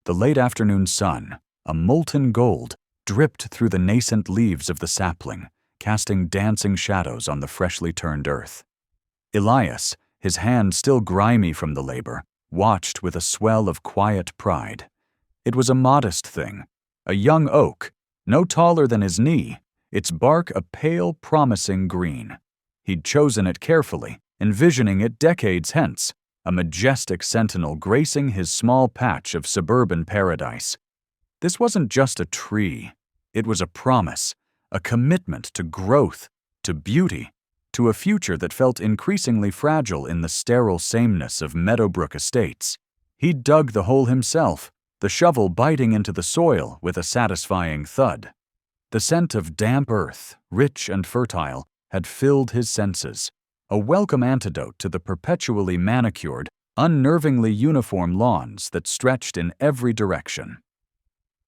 The late afternoon sun, a molten gold, dripped through the nascent leaves of the sapling, casting dancing shadows on the freshly turned earth. Elias, his hand still grimy from the labor, watched with a swell of quiet pride. It was a modest thing, a young oak, no taller than his knee, its bark a pale, promising green. He'd chosen it carefully, envisioning it decades hence, a majestic sentinel gracing his small patch of suburban paradise. This wasn't just a tree. It was a promise, a commitment to growth, to beauty, to a future that felt increasingly fragile in the sterile sameness of Meadowbrook Estates. He'd dug the hole himself, the shovel biting into the soil with a satisfying thud. The scent of damp earth, rich and fertile, had filled his senses, a welcome antidote to the perpetually manicured, unnervingly uniform lawns that stretched in every direction.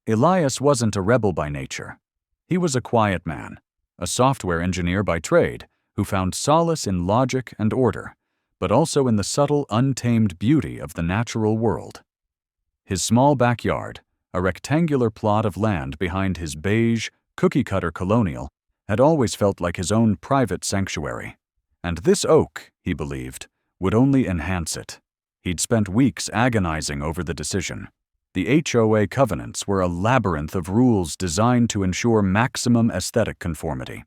Elias wasn't a rebel by nature. He was a quiet man, a software engineer by trade, who found solace in logic and order, but also in the subtle, untamed beauty of the natural world. His small backyard, a rectangular plot of land behind his beige, cookie-cutter colonial, had always felt like his own private sanctuary. And this oak, he believed, would only enhance it. He'd spent weeks agonizing over the decision. The HOA covenants were a labyrinth of rules designed to ensure maximum aesthetic conformity.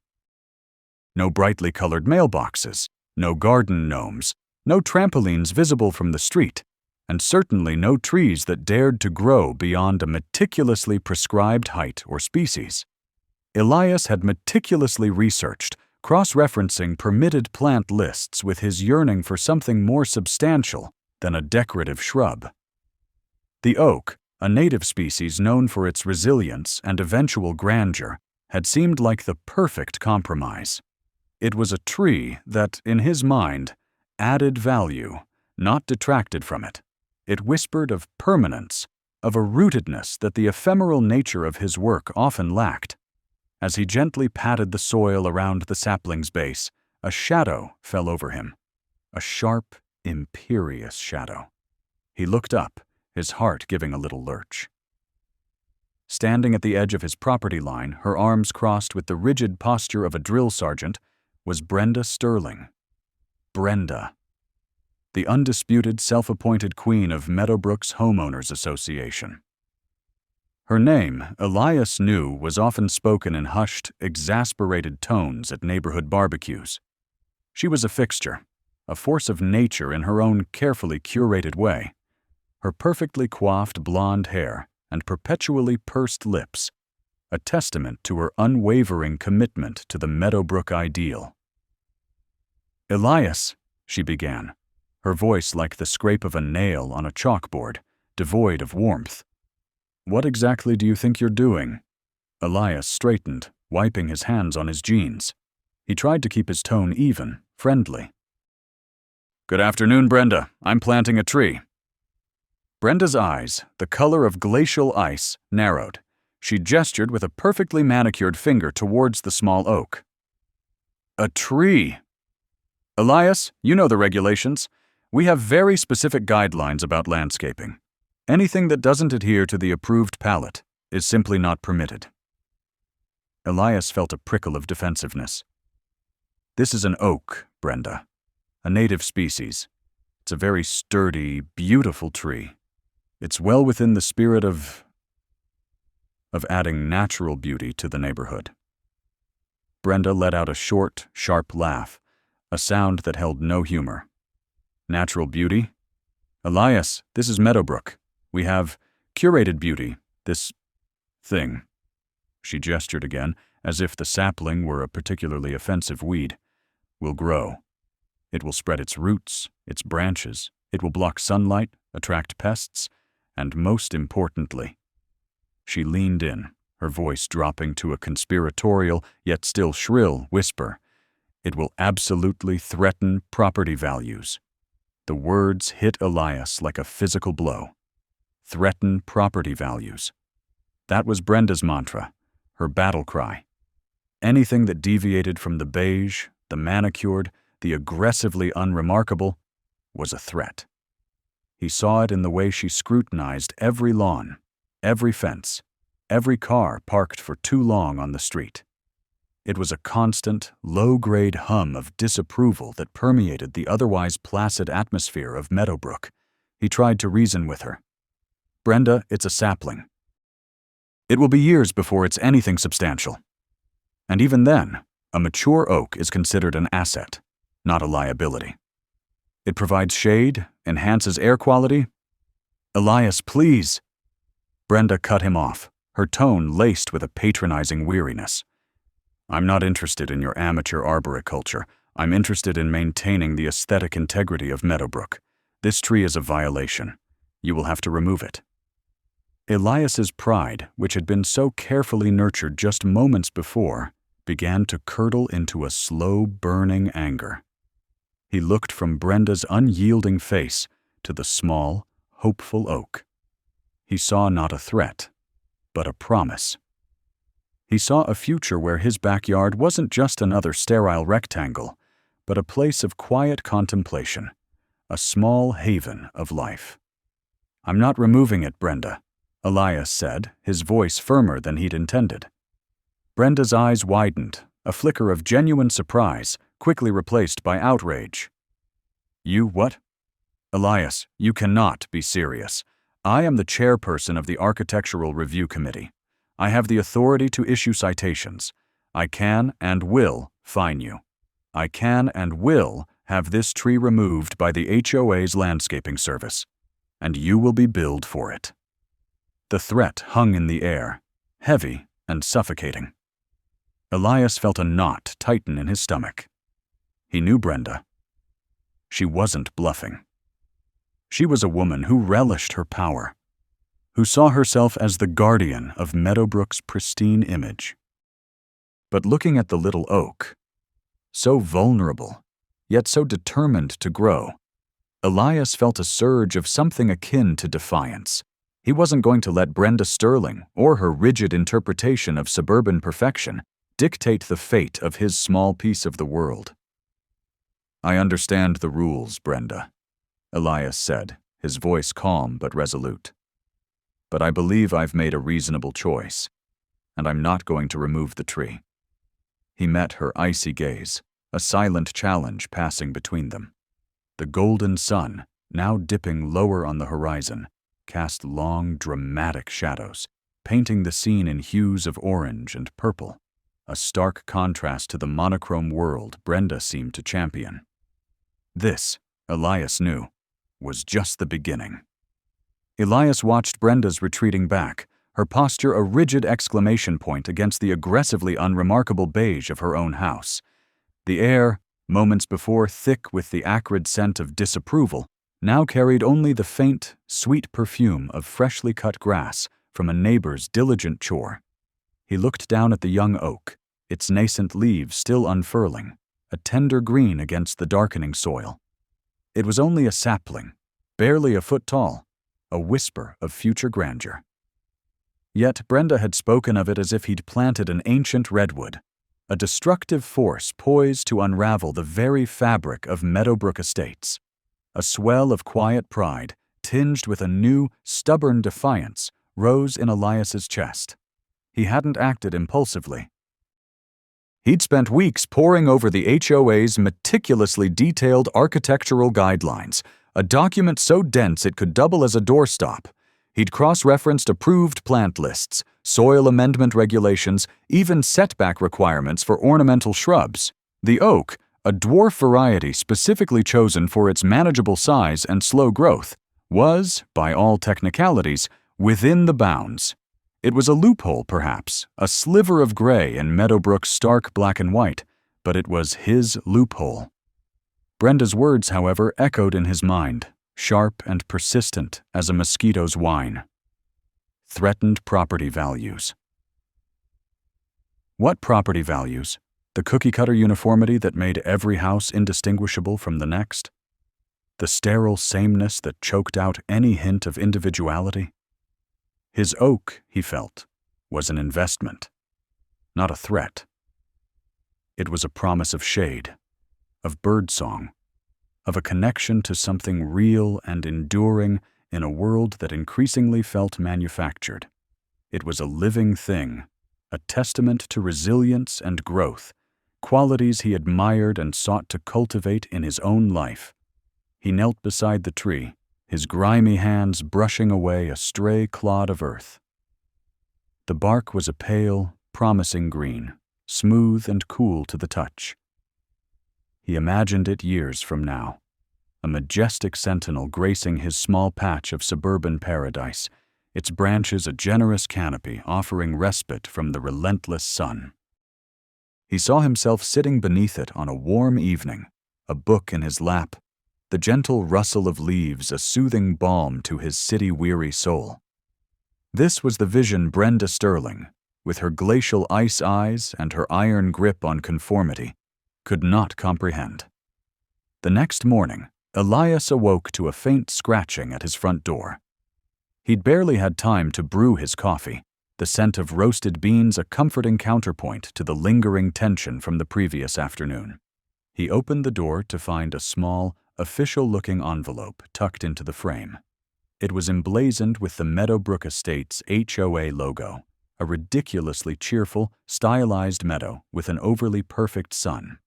No brightly colored mailboxes, no garden gnomes, no trampolines visible from the street, and certainly no trees that dared to grow beyond a meticulously prescribed height or species. Elias had meticulously researched, cross-referencing permitted plant lists with his yearning for something more substantial than a decorative shrub. The oak, a native species known for its resilience and eventual grandeur, had seemed like the perfect compromise. It was a tree that, in his mind, added value, not detracted from it. It whispered of permanence, of a rootedness that the ephemeral nature of his work often lacked. As he gently patted the soil around the sapling's base, a shadow fell over him, a sharp, imperious shadow. He looked up, his heart giving a little lurch. Standing at the edge of his property line, her arms crossed with the rigid posture of a drill sergeant, was Brenda Sterling. Brenda, the undisputed self-appointed queen of Meadowbrook's Homeowners Association. Her name, Elias knew, was often spoken in hushed, exasperated tones at neighborhood barbecues. She was a fixture, a force of nature in her own carefully curated way. Her perfectly coiffed blonde hair and perpetually pursed lips, a testament to her unwavering commitment to the Meadowbrook ideal. "Elias," she began, her voice like the scrape of a nail on a chalkboard, devoid of warmth. "What exactly do you think you're doing?" Elias straightened, wiping his hands on his jeans. He tried to keep his tone even, friendly. "Good afternoon, Brenda. I'm planting a tree." Brenda's eyes, the color of glacial ice, narrowed. She gestured with a perfectly manicured finger towards the small oak. "A tree!" "Elias, you know the regulations. We have very specific guidelines about landscaping. Anything that doesn't adhere to the approved palette is simply not permitted." Elias felt a prickle of defensiveness. "This is an oak, Brenda, a native species. It's a very sturdy, beautiful tree. It's well within the spirit of adding natural beauty to the neighborhood." Brenda let out a short, sharp laugh, a sound that held no humor. "Natural beauty? Elias, this is Meadowbrook. We have curated beauty, this thing." She gestured again, as if the sapling were a particularly offensive weed. "Will grow. It will spread its roots, its branches. It will block sunlight, attract pests, and most importantly," she leaned in, her voice dropping to a conspiratorial, yet still shrill whisper, "it will absolutely threaten property values." The words hit Elias like a physical blow. Threaten property values. That was Brenda's mantra, her battle cry. Anything that deviated from the beige, the manicured, the aggressively unremarkable, was a threat. He saw it in the way she scrutinized every lawn, every fence, every car parked for too long on the street. It was a constant, low-grade hum of disapproval that permeated the otherwise placid atmosphere of Meadowbrook. He tried to reason with her. "Brenda, it's a sapling. It will be years before it's anything substantial. And even then, a mature oak is considered an asset, not a liability. It provides shade, enhances air quality." "Elias, please!" Brenda cut him off, her tone laced with a patronizing weariness. "I'm not interested in your amateur arboriculture. I'm interested in maintaining the aesthetic integrity of Meadowbrook. This tree is a violation. You will have to remove it." Elias's pride, which had been so carefully nurtured just moments before, began to curdle into a slow, burning anger. He looked from Brenda's unyielding face to the small, hopeful oak. He saw not a threat, but a promise. He saw a future where his backyard wasn't just another sterile rectangle, but a place of quiet contemplation, a small haven of life. "I'm not removing it, Brenda," Elias said, his voice firmer than he'd intended. Brenda's eyes widened, a flicker of genuine surprise, quickly replaced by outrage. "You what?" "Elias, you cannot be serious. I am the chairperson of the Architectural Review Committee. I have the authority to issue citations. I can and will fine you. I can and will have this tree removed by the HOA's landscaping service, and you will be billed for it." The threat hung in the air, heavy and suffocating. Elias felt a knot tighten in his stomach. He knew Brenda. She wasn't bluffing. She was a woman who relished her power, who saw herself as the guardian of Meadowbrook's pristine image. But looking at the little oak, so vulnerable, yet so determined to grow, Elias felt a surge of something akin to defiance. He wasn't going to let Brenda Sterling or her rigid interpretation of suburban perfection dictate the fate of his small piece of the world. "I understand the rules, Brenda," Elias said, his voice calm but resolute. "But I believe I've made a reasonable choice, and I'm not going to remove the tree." He met her icy gaze, a silent challenge passing between them. The golden sun, now dipping lower on the horizon, cast long, dramatic shadows, painting the scene in hues of orange and purple, a stark contrast to the monochrome world Brenda seemed to champion. This, Elias knew, was just the beginning. Elias watched Brenda's retreating back, her posture a rigid exclamation point against the aggressively unremarkable beige of her own house. The air, moments before thick with the acrid scent of disapproval, now carried only the faint, sweet perfume of freshly cut grass from a neighbor's diligent chore. He looked down at the young oak, its nascent leaves still unfurling, a tender green against the darkening soil. It was only a sapling, barely a foot tall, a whisper of future grandeur. Yet Brenda had spoken of it as if he'd planted an ancient redwood, a destructive force poised to unravel the very fabric of Meadowbrook Estates. A swell of quiet pride, tinged with a new, stubborn defiance, rose in Elias's chest. He hadn't acted impulsively. He'd spent weeks poring over the HOA's meticulously detailed architectural guidelines, a document so dense it could double as a doorstop. He'd cross-referenced approved plant lists, soil amendment regulations, even setback requirements for ornamental shrubs. The oak, a dwarf variety specifically chosen for its manageable size and slow growth, was, by all technicalities, within the bounds. It was a loophole, perhaps, a sliver of gray in Meadowbrook's stark black and white, but it was his loophole. Brenda's words, however, echoed in his mind, sharp and persistent as a mosquito's whine. Threatened property values. What property values? The cookie-cutter uniformity that made every house indistinguishable from the next? The sterile sameness that choked out any hint of individuality? His oak, he felt, was an investment, not a threat. It was a promise of shade, of birdsong, of a connection to something real and enduring in a world that increasingly felt manufactured. It was a living thing, a testament to resilience and growth, qualities he admired and sought to cultivate in his own life. He knelt beside the tree, his grimy hands brushing away a stray clod of earth. The bark was a pale, promising green, smooth and cool to the touch. He imagined it years from now, a majestic sentinel gracing his small patch of suburban paradise, its branches a generous canopy offering respite from the relentless sun. He saw himself sitting beneath it on a warm evening, a book in his lap, the gentle rustle of leaves a soothing balm to his city-weary soul. This was the vision Brenda Sterling, with her glacial ice eyes and her iron grip on conformity, could not comprehend. The next morning, Elias awoke to a faint scratching at his front door. He'd barely had time to brew his coffee, the scent of roasted beans a comforting counterpoint to the lingering tension from the previous afternoon. He opened the door to find a small, official-looking envelope tucked into the frame. It was emblazoned with the Meadowbrook Estates HOA logo, a ridiculously cheerful, stylized meadow with an overly perfect sun.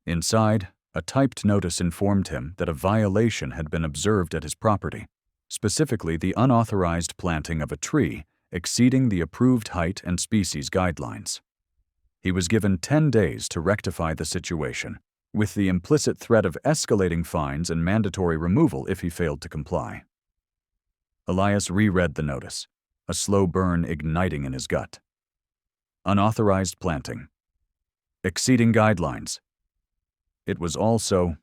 Inside, a typed notice informed him that a violation had been observed at his property, specifically the unauthorized planting of a tree exceeding the approved height and species guidelines. He was given 10 days to rectify the situation, with the implicit threat of escalating fines and mandatory removal if he failed to comply. Elias reread the notice, a slow burn igniting in his gut. Unauthorized planting. Exceeding guidelines. It was all so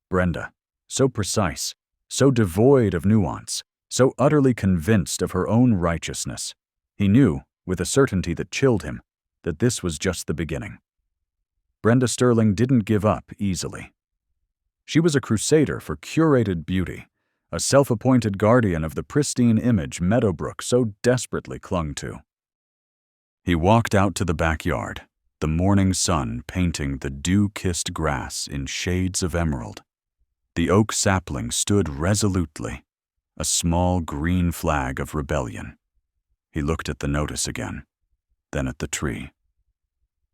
Brenda, so precise, so devoid of nuance, so utterly convinced of her own righteousness. He knew, with a certainty that chilled him, that this was just the beginning. Brenda Sterling didn't give up easily. She was a crusader for curated beauty, a self-appointed guardian of the pristine image Meadowbrook so desperately clung to. He walked out to the backyard, the morning sun painting the dew-kissed grass in shades of emerald. The oak sapling stood resolutely, a small green flag of rebellion. He looked at the notice again, then at the tree.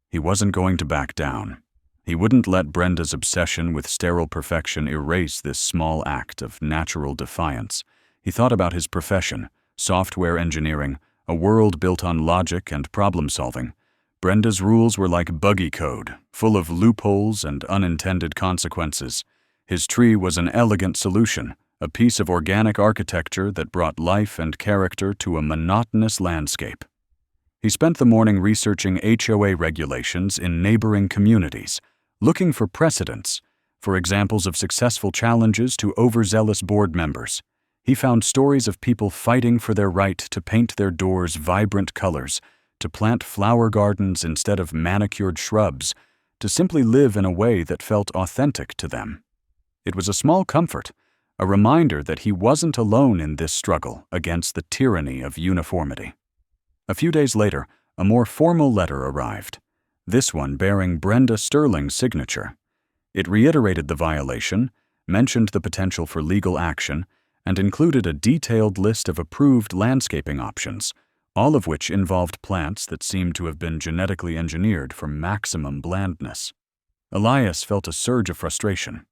He wasn't going to back down. He wouldn't let Brenda's obsession with sterile perfection erase this small act of natural defiance. He thought about his profession, software engineering, a world built on logic and problem-solving. Brenda's rules were like buggy code, full of loopholes and unintended consequences. His tree was an elegant solution, a piece of organic architecture that brought life and character to a monotonous landscape. He spent the morning researching HOA regulations in neighboring communities, looking for precedents, for examples of successful challenges to overzealous board members. He found stories of people fighting for their right to paint their doors vibrant colors, to plant flower gardens instead of manicured shrubs, to simply live in a way that felt authentic to them. It was a small comfort, a reminder that he wasn't alone in this struggle against the tyranny of uniformity. A few days later, a more formal letter arrived, this one bearing Brenda Sterling's signature. It reiterated the violation, mentioned the potential for legal action, and included a detailed list of approved landscaping options, all of which involved plants that seemed to have been genetically engineered for maximum blandness. Elias felt a surge of frustration.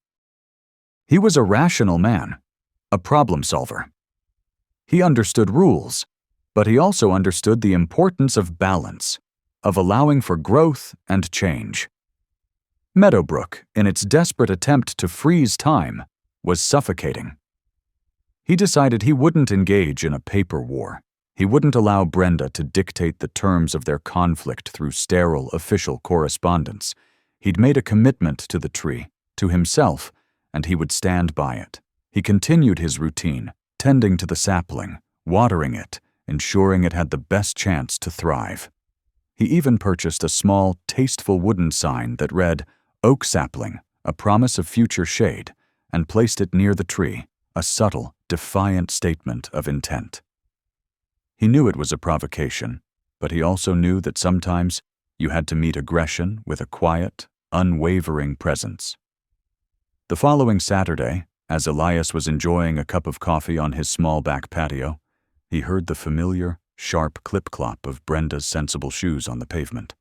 He was a rational man, a problem solver. He understood rules, but he also understood the importance of balance, of allowing for growth and change. Meadowbrook, in its desperate attempt to freeze time, was suffocating. He decided he wouldn't engage in a paper war. He wouldn't allow Brenda to dictate the terms of their conflict through sterile official correspondence. He'd made a commitment to the tree, to himself, and he would stand by it. He continued his routine, tending to the sapling, watering it, ensuring it had the best chance to thrive. He even purchased a small, tasteful wooden sign that read, "Oak sapling, a promise of future shade," and placed it near the tree, a subtle, defiant statement of intent. He knew it was a provocation, but he also knew that sometimes you had to meet aggression with a quiet, unwavering presence. The following Saturday, as Elias was enjoying a cup of coffee on his small back patio, he heard the familiar, sharp clip-clop of Brenda's sensible shoes on the pavement.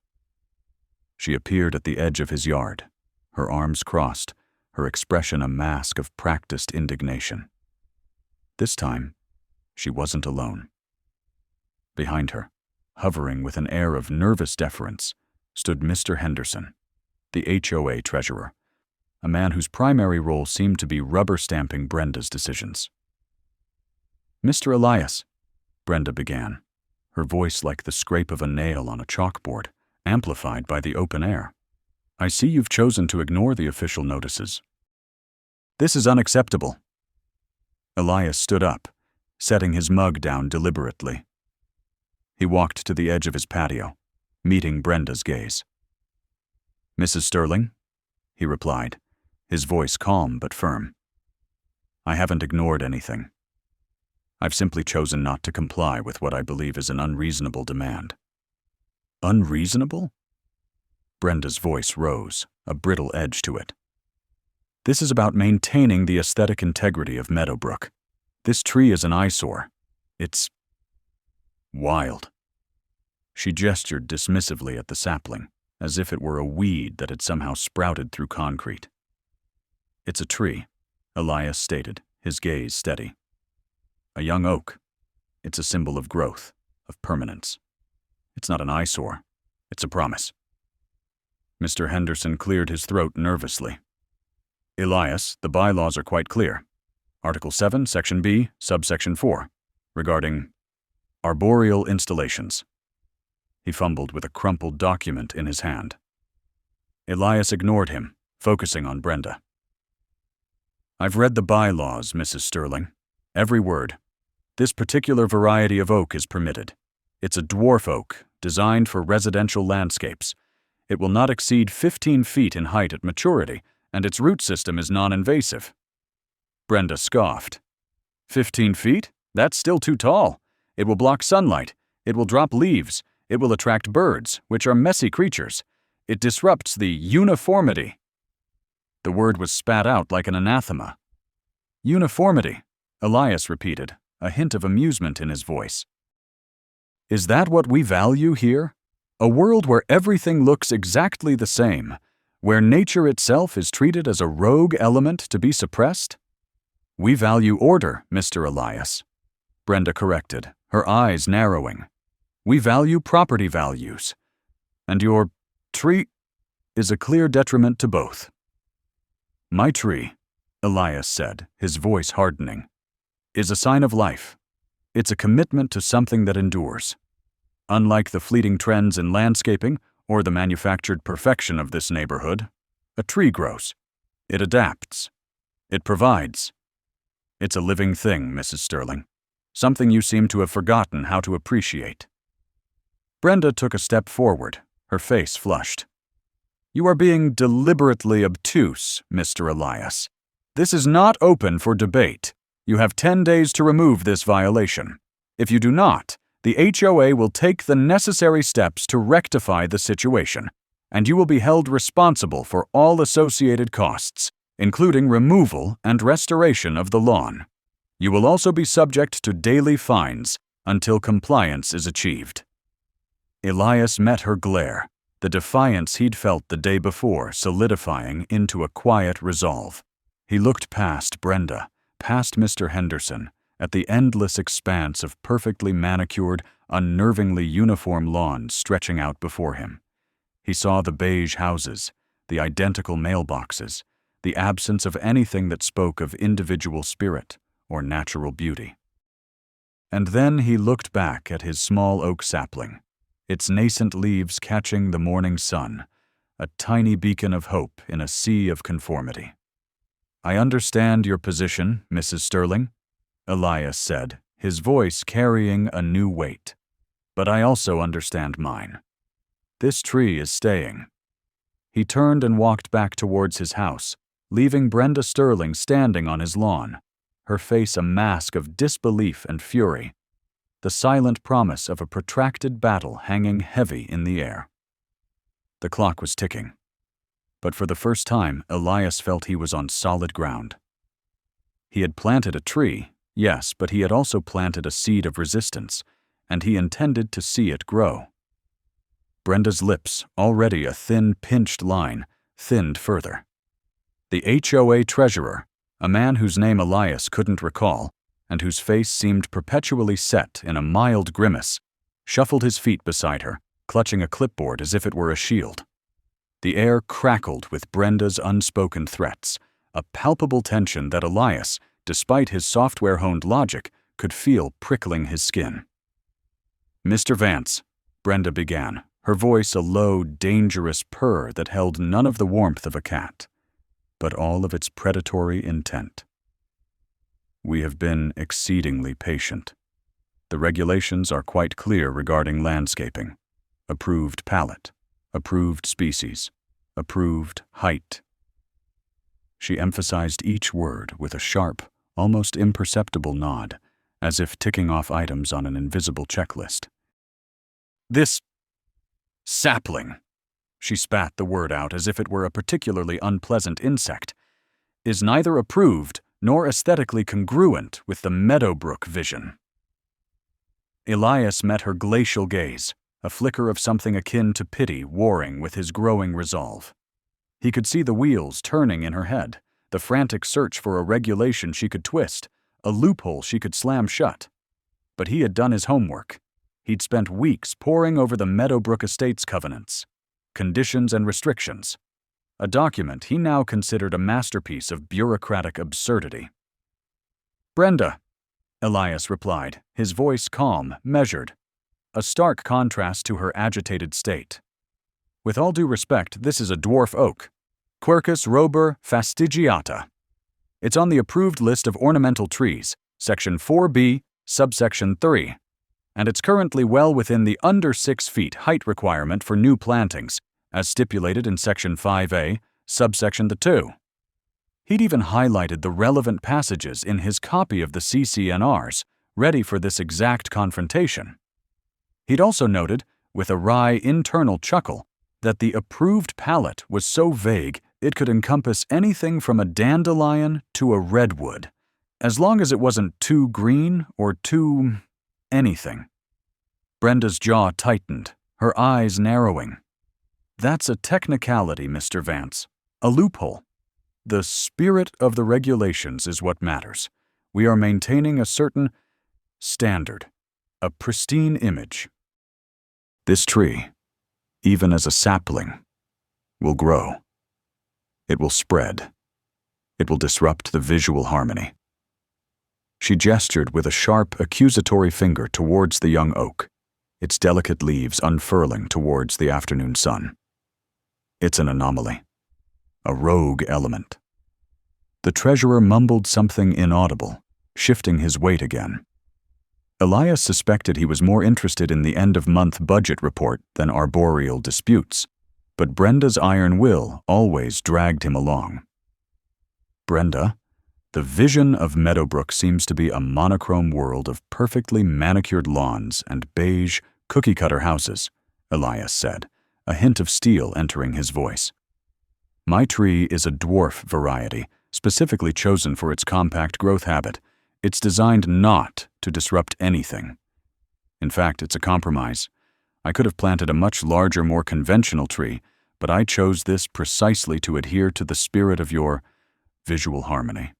She appeared at the edge of his yard, her arms crossed, her expression a mask of practiced indignation. This time, she wasn't alone. Behind her, hovering with an air of nervous deference, stood Mr. Henderson, the HOA treasurer, a man whose primary role seemed to be rubber-stamping Brenda's decisions. "Mr. Elias," Brenda began, her voice like the scrape of a nail on a chalkboard, amplified by the open air. "I see you've chosen to ignore the official notices. This is unacceptable." Elias stood up, setting his mug down deliberately. He walked to the edge of his patio, meeting Brenda's gaze. "Mrs. Sterling," he replied, his voice calm but firm. "I haven't ignored anything. I've simply chosen not to comply with what I believe is an unreasonable demand." "Unreasonable?" Brenda's voice rose, a brittle edge to it. "This is about maintaining the aesthetic integrity of Meadowbrook. This tree is an eyesore. It's wild." She gestured dismissively at the sapling, as if it were a weed that had somehow sprouted through concrete. "It's a tree," Elias stated, his gaze steady. "A young oak. It's a symbol of growth, of permanence. It's not an eyesore. It's a promise." Mr. Henderson cleared his throat nervously. "Elias, the bylaws are quite clear. Article 7, Section B, Subsection 4, regarding arboreal installations." He fumbled with a crumpled document in his hand. Elias ignored him, focusing on Brenda. "I've read the bylaws, Mrs. Sterling. Every word. This particular variety of oak is permitted. It's a dwarf oak, designed for residential landscapes. It will not exceed 15 feet in height at maturity, and its root system is non-invasive." Brenda scoffed. 15 feet? That's still too tall. It will block sunlight. It will drop leaves. It will attract birds, which are messy creatures. It disrupts the uniformity. The word was spat out like an anathema. "Uniformity," Elias repeated, a hint of amusement in his voice. "Is that what we value here? A world where everything looks exactly the same, where nature itself is treated as a rogue element to be suppressed?" "We value order, Mr. Elias," Brenda corrected, her eyes narrowing. "We value property values. And your tree is a clear detriment to both." "My tree," Elias said, his voice hardening, "is a sign of life. It's a commitment to something that endures. Unlike the fleeting trends in landscaping or the manufactured perfection of this neighborhood, a tree grows. It adapts. It provides. It's a living thing, Mrs. Sterling, something you seem to have forgotten how to appreciate." Brenda took a step forward, her face flushed. "You are being deliberately obtuse, Mr. Elias. This is not open for debate. You have 10 days to remove this violation. If you do not, the HOA will take the necessary steps to rectify the situation, and you will be held responsible for all associated costs, including removal and restoration of the lawn. You will also be subject to daily fines until compliance is achieved." Elias met her glare, the defiance he'd felt the day before solidifying into a quiet resolve. He looked past Brenda, past Mr. Henderson, at the endless expanse of perfectly manicured, unnervingly uniform lawns stretching out before him. He saw the beige houses, the identical mailboxes, the absence of anything that spoke of individual spirit or natural beauty. And then he looked back at his small oak sapling, its nascent leaves catching the morning sun, a tiny beacon of hope in a sea of conformity. "I understand your position, Mrs. Sterling," Elias said, his voice carrying a new weight. "But I also understand mine. This tree is staying." He turned and walked back towards his house, leaving Brenda Sterling standing on his lawn, her face a mask of disbelief and fury, the silent promise of a protracted battle hanging heavy in the air. The clock was ticking, but for the first time Elias felt he was on solid ground. He had planted a tree, yes, but he had also planted a seed of resistance, and he intended to see it grow. Brenda's lips, already a thin, pinched line, thinned further. The HOA treasurer, a man whose name Elias couldn't recall, and whose face seemed perpetually set in a mild grimace, shuffled his feet beside her, clutching a clipboard as if it were a shield. The air crackled with Brenda's unspoken threats, a palpable tension that Elias, despite his software-honed logic, could feel prickling his skin. "Mr. Vance," Brenda began, her voice a low, dangerous purr that held none of the warmth of a cat, but all of its predatory intent. "We have been exceedingly patient. The regulations are quite clear regarding landscaping. Approved palette, approved species, approved height." She emphasized each word with a sharp, almost imperceptible nod, as if ticking off items on an invisible checklist. "This sapling," she spat the word out as if it were a particularly unpleasant insect, "is neither approved nor aesthetically congruent with the Meadowbrook vision." Elias met her glacial gaze, a flicker of something akin to pity warring with his growing resolve. He could see the wheels turning in her head, the frantic search for a regulation she could twist, a loophole she could slam shut. But he had done his homework. He'd spent weeks poring over the Meadowbrook Estates covenants, conditions and restrictions, a document he now considered a masterpiece of bureaucratic absurdity. "Brenda," Elias replied, his voice calm, measured, a stark contrast to her agitated state. "With all due respect, this is a dwarf oak, Quercus robur fastigiata. It's on the approved list of ornamental trees, Section 4B, subsection 3, and it's currently well within the under 6 feet height requirement for new plantings, as stipulated in Section 5A, subsection 2. He'd even highlighted the relevant passages in his copy of the CCNRs, ready for this exact confrontation. He'd also noted, with a wry internal chuckle, that the approved palette was so vague it could encompass anything from a dandelion to a redwood, as long as it wasn't too green or too anything. Brenda's jaw tightened, her eyes narrowing. "That's a technicality, Mr. Vance, a loophole. The spirit of the regulations is what matters. We are maintaining a certain standard, a pristine image. This tree, even as a sapling, will grow. It will spread. It will disrupt the visual harmony." She gestured with a sharp, accusatory finger towards the young oak, its delicate leaves unfurling towards the afternoon sun. "It's an anomaly, a rogue element." The treasurer mumbled something inaudible, shifting his weight again. Elias suspected he was more interested in the end-of-month budget report than arboreal disputes, but Brenda's iron will always dragged him along. "Brenda, the vision of Meadowbrook seems to be a monochrome world of perfectly manicured lawns and beige, cookie-cutter houses," Elias said, a hint of steel entering his voice. "My tree is a dwarf variety, specifically chosen for its compact growth habit. It's designed not to disrupt anything. In fact, it's a compromise. I could have planted a much larger, more conventional tree, but I chose this precisely to adhere to the spirit of your visual harmony."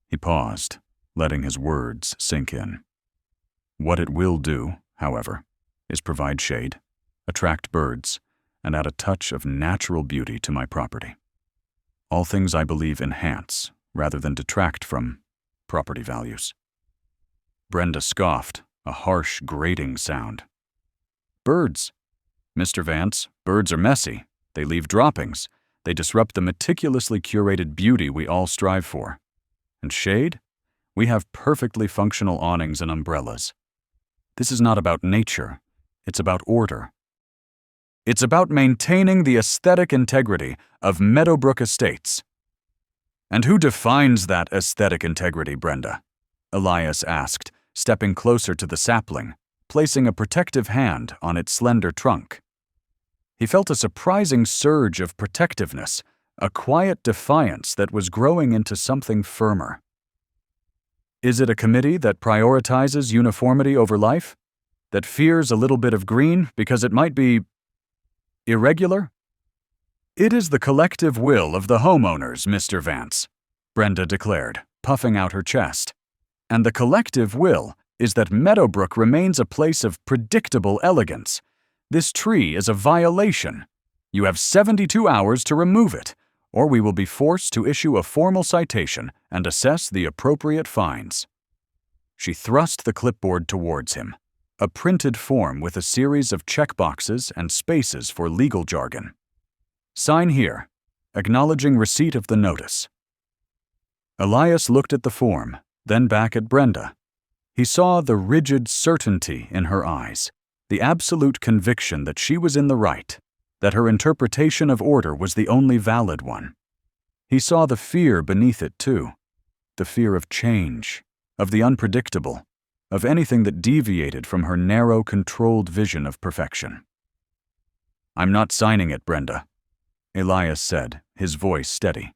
He paused, letting his words sink in. "What it will do, however, is provide shade, attract birds, and add a touch of natural beauty to my property. All things I believe enhance, rather than detract from, property values." Brenda scoffed, a harsh, grating sound. "Birds? Mr. Vance, birds are messy. They leave droppings. They disrupt the meticulously curated beauty we all strive for. And shade? We have perfectly functional awnings and umbrellas. This is not about nature. It's about order. It's about maintaining the aesthetic integrity of Meadowbrook Estates." "And who defines that aesthetic integrity, Brenda?" Elias asked, stepping closer to the sapling, placing a protective hand on its slender trunk. He felt a surprising surge of protectiveness, a quiet defiance that was growing into something firmer. "Is it a committee that prioritizes uniformity over life?" that fears a little bit of green because it might be irregular? It is the collective will of the homeowners, Mr. Vance, Brenda declared, puffing out her chest. And the collective will is that Meadowbrook remains a place of predictable elegance. This tree is a violation. You have 72 hours to remove it, or we will be forced to issue a formal citation and assess the appropriate fines. She thrust the clipboard towards him, a printed form with a series of checkboxes and spaces for legal jargon. Sign here, acknowledging receipt of the notice. Elias looked at the form, then back at Brenda. He saw the rigid certainty in her eyes, the absolute conviction that she was in the right, that her interpretation of order was the only valid one. He saw the fear beneath it, too, the fear of change, of the unpredictable, of anything that deviated from her narrow, controlled vision of perfection. "I'm not signing it, Brenda," Elias said, his voice steady.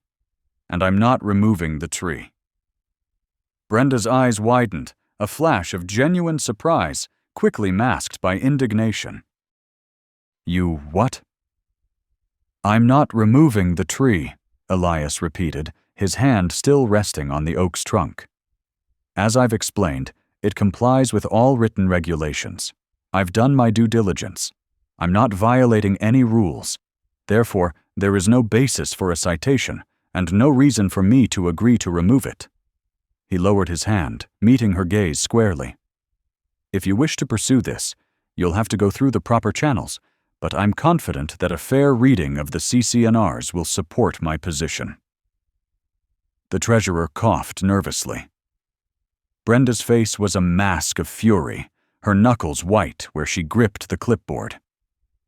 "And I'm not removing the tree." Brenda's eyes widened, a flash of genuine surprise, quickly masked by indignation. "You what?" "I'm not removing the tree," Elias repeated, his hand still resting on the oak's trunk. "As I've explained, it complies with all written regulations. I've done my due diligence. I'm not violating any rules. Therefore, there is no basis for a citation, and no reason for me to agree to remove it." He lowered his hand, meeting her gaze squarely. "If you wish to pursue this, you'll have to go through the proper channels, but I'm confident that a fair reading of the CC&Rs will support my position." The treasurer coughed nervously. Brenda's face was a mask of fury, her knuckles white where she gripped the clipboard.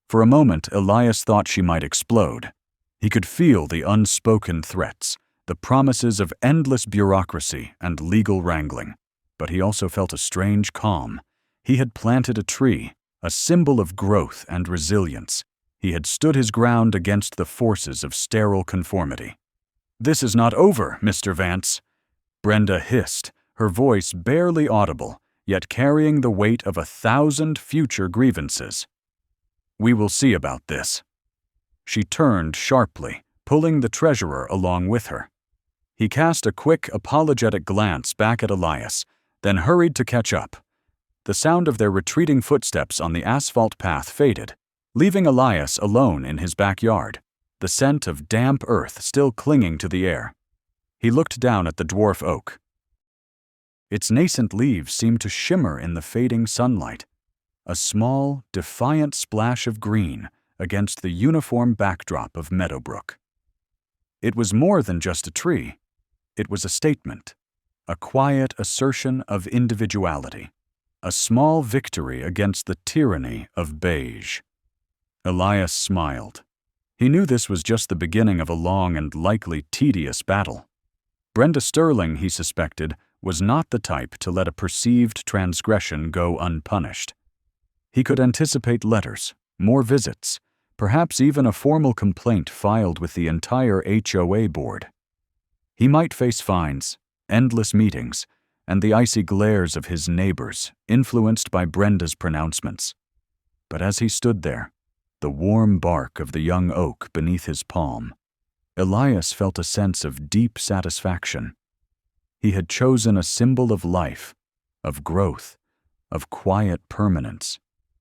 For a moment, Elias thought she might explode. He could feel the unspoken threats, the promises of endless bureaucracy and legal wrangling. But he also felt a strange calm. He had planted a tree, a symbol of growth and resilience. He had stood his ground against the forces of sterile conformity. "This is not over, Mr. Vance," Brenda hissed, her voice barely audible, yet carrying the weight of 1,000 future grievances. "We will see about this." She turned sharply, pulling the treasurer along with her. He cast a quick, apologetic glance back at Elias, then hurried to catch up. The sound of their retreating footsteps on the asphalt path faded, leaving Elias alone in his backyard, the scent of damp earth still clinging to the air. He looked down at the dwarf oak. Its nascent leaves seemed to shimmer in the fading sunlight, a small, defiant splash of green against the uniform backdrop of Meadowbrook. It was more than just a tree. It was a statement, a quiet assertion of individuality, a small victory against the tyranny of beige. Elias smiled. He knew this was just the beginning of a long and likely tedious battle. Brenda Sterling, he suspected, was not the type to let a perceived transgression go unpunished. He could anticipate letters, more visits, perhaps even a formal complaint filed with the entire HOA board. He might face fines, endless meetings, and the icy glares of his neighbors, influenced by Brenda's pronouncements. But as he stood there, the warm bark of the young oak beneath his palm, Elias felt a sense of deep satisfaction. He had chosen a symbol of life, of growth, of quiet permanence.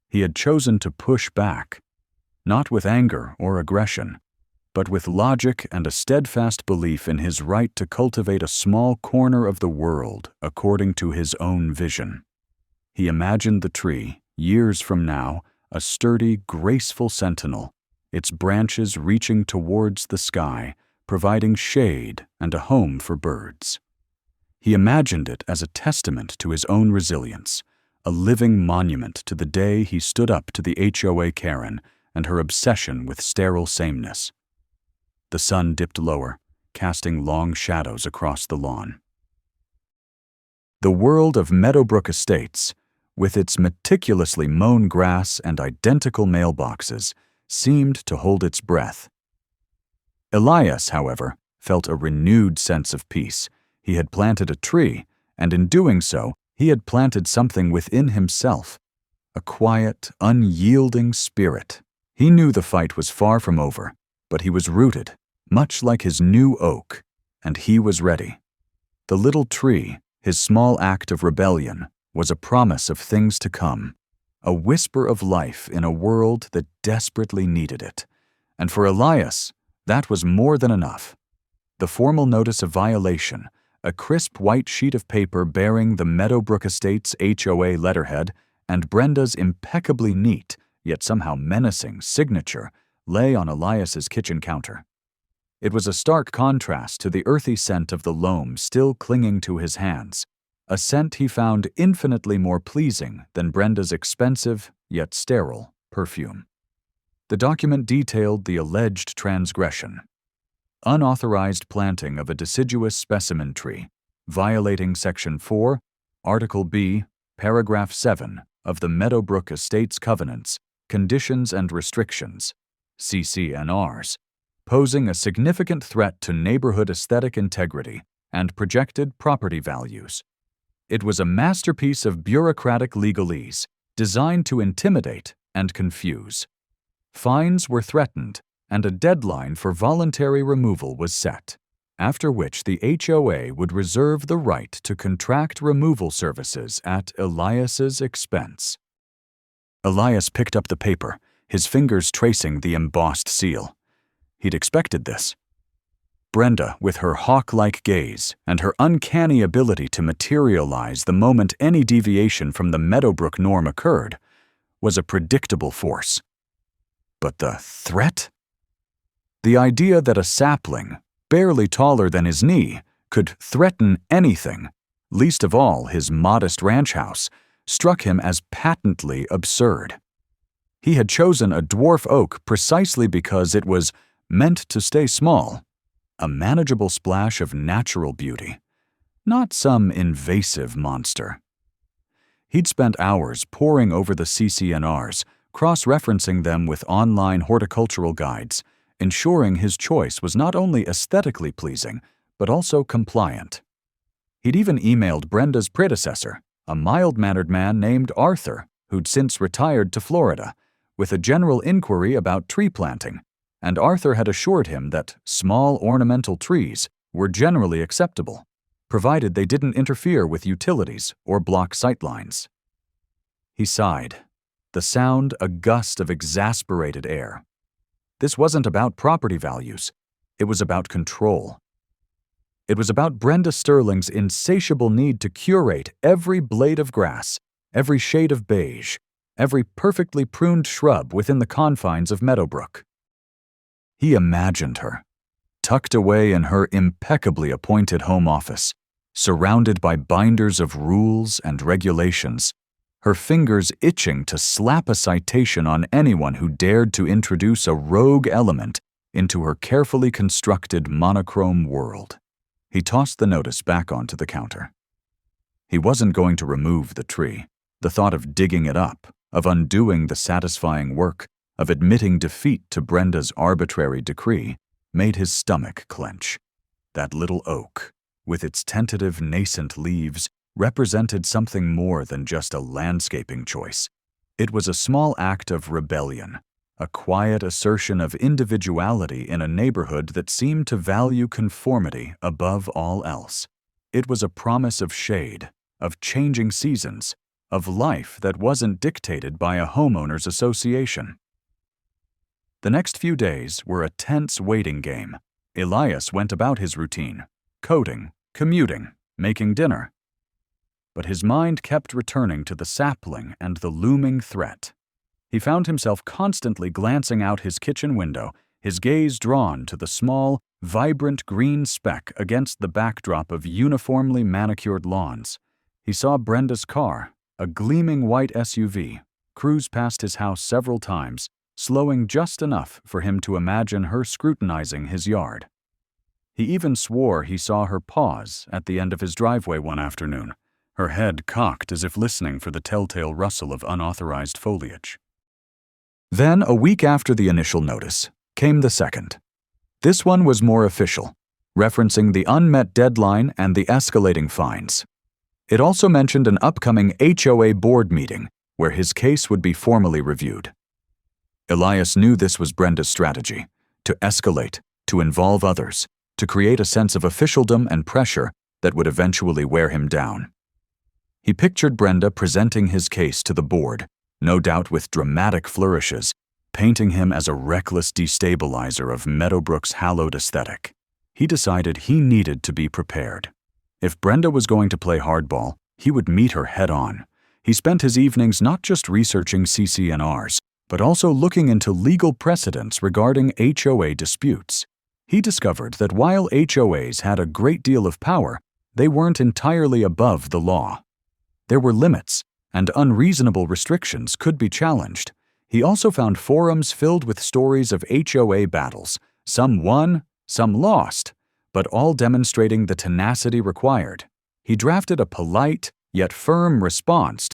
He had chosen to push back, not with anger or aggression, but with logic and a steadfast belief in his right to cultivate a small corner of the world according to his own vision. He imagined the tree, years from now, a sturdy, graceful sentinel, its branches reaching towards the sky, providing shade and a home for birds. He imagined it as a testament to his own resilience, a living monument to the day he stood up to the HOA Karen and her obsession with sterile sameness. The sun dipped lower, casting long shadows across the lawn. The world of Meadowbrook Estates, with its meticulously mown grass and identical mailboxes, seemed to hold its breath. Elias, however, felt a renewed sense of peace. He had planted a tree, and in doing so, he had planted something within himself, a quiet, unyielding spirit. He knew the fight was far from over, but he was rooted, much like his new oak, and he was ready. The little tree, his small act of rebellion, was a promise of things to come, a whisper of life in a world that desperately needed it. And for Elias, that was more than enough. The formal notice of violation, a crisp white sheet of paper bearing the Meadowbrook Estates HOA letterhead and Brenda's impeccably neat, yet somehow menacing, signature, lay on Elias's kitchen counter. It was a stark contrast to the earthy scent of the loam still clinging to his hands, a scent he found infinitely more pleasing than Brenda's expensive, yet sterile, perfume. The document detailed the alleged transgression: unauthorized planting of a deciduous specimen tree, violating Section 4, Article B, Paragraph 7 of the Meadowbrook Estates Covenants, Conditions and Restrictions, CC&Rs, posing a significant threat to neighborhood aesthetic integrity and projected property values. It was a masterpiece of bureaucratic legalese designed to intimidate and confuse. Fines were threatened, and a deadline for voluntary removal was set, after which the HOA would reserve the right to contract removal services at Elias's expense. Elias picked up the paper, his fingers tracing the embossed seal. He'd expected this. Brenda, with her hawk-like gaze and her uncanny ability to materialize the moment any deviation from the Meadowbrook norm occurred, was a predictable force. But the threat? The idea that a sapling, barely taller than his knee, could threaten anything, least of all his modest ranch house, struck him as patently absurd. He had chosen a dwarf oak precisely because it was meant to stay small, a manageable splash of natural beauty, not some invasive monster. He'd spent hours poring over the CC&Rs, cross-referencing them with online horticultural guides, ensuring his choice was not only aesthetically pleasing, but also compliant. He'd even emailed Brenda's predecessor, a mild-mannered man named Arthur, who'd since retired to Florida, with a general inquiry about tree planting, and Arthur had assured him that small ornamental trees were generally acceptable, provided they didn't interfere with utilities or block sightlines. He sighed, the sound a gust of exasperated air. This wasn't about property values. It was about control. It was about Brenda Sterling's insatiable need to curate every blade of grass, every shade of beige, every perfectly pruned shrub within the confines of Meadowbrook. He imagined her, tucked away in her impeccably appointed home office, surrounded by binders of rules and regulations, her fingers itching to slap a citation on anyone who dared to introduce a rogue element into her carefully constructed monochrome world. He tossed the notice back onto the counter. He wasn't going to remove the tree. The thought of digging it up, of undoing the satisfying work, of admitting defeat to Brenda's arbitrary decree, made his stomach clench. That little oak, with its tentative nascent leaves, represented something more than just a landscaping choice. It was a small act of rebellion, a quiet assertion of individuality in a neighborhood that seemed to value conformity above all else. It was a promise of shade, of changing seasons, of life that wasn't dictated by a homeowners association. The next few days were a tense waiting game. Elias went about his routine, coding, commuting, making dinner. But his mind kept returning to the sapling and the looming threat. He found himself constantly glancing out his kitchen window, his gaze drawn to the small, vibrant green speck against the backdrop of uniformly manicured lawns. He saw Brenda's car, a gleaming white SUV, cruise past his house several times, slowing just enough for him to imagine her scrutinizing his yard. He even swore he saw her pause at the end of his driveway one afternoon, her head cocked as if listening for the telltale rustle of unauthorized foliage. Then, a week after the initial notice, came the second. This one was more official, referencing the unmet deadline and the escalating fines. It also mentioned an upcoming HOA board meeting, where his case would be formally reviewed. Elias knew this was Brenda's strategy: to escalate, to involve others, to create a sense of officialdom and pressure that would eventually wear him down. He pictured Brenda presenting his case to the board, no doubt with dramatic flourishes, painting him as a reckless destabilizer of Meadowbrook's hallowed aesthetic. He decided he needed to be prepared. If Brenda was going to play hardball, he would meet her head-on. He spent his evenings not just researching CC&Rs, but also looking into legal precedents regarding HOA disputes. He discovered that while HOAs had a great deal of power, they weren't entirely above the law. There were limits, and unreasonable restrictions could be challenged. He also found forums filled with stories of HOA battles, some won, some lost, but all demonstrating the tenacity required. He drafted a polite, yet firm response